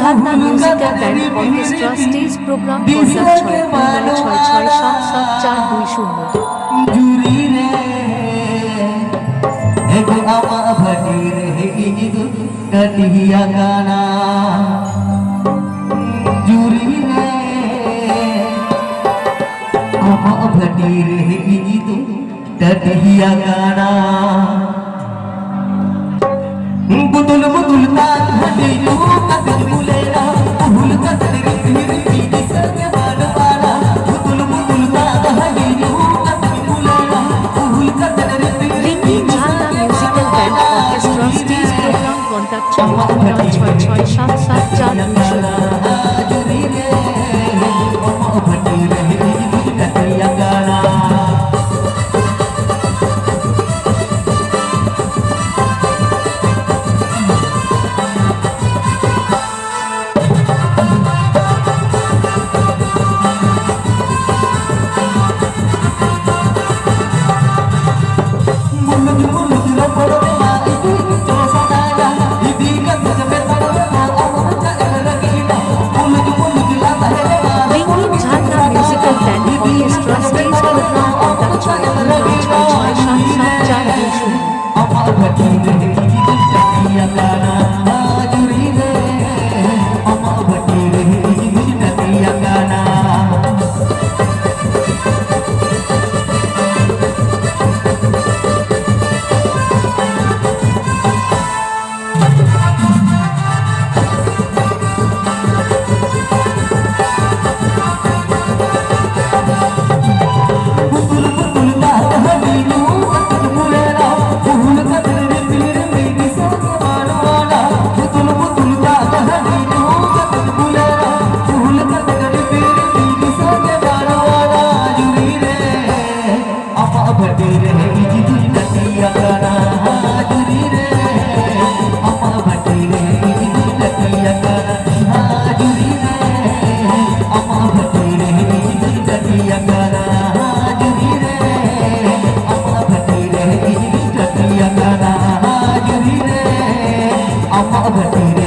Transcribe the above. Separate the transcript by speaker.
Speaker 1: ঝাড়না musical band orchestra stage programme concert 6
Speaker 2: জুরি রে এগো আমা ভাটি রে ইদু কাটিয়া গানা জুরি রে আমা ভাটি রে ইদু কাটিয়া গানা बुदुल बुदुल तान हटे यू कदर बुलेरा भूल कदर फिर की संग वाला बुदुल बुदुल तान हटे यू कदर बुलेरा भूल कदर
Speaker 1: রিঙ্গি ঝাড়না musical band orchestra stage programme contact 6
Speaker 2: जुरी रे ओ भटी रे कटिया गाना I'm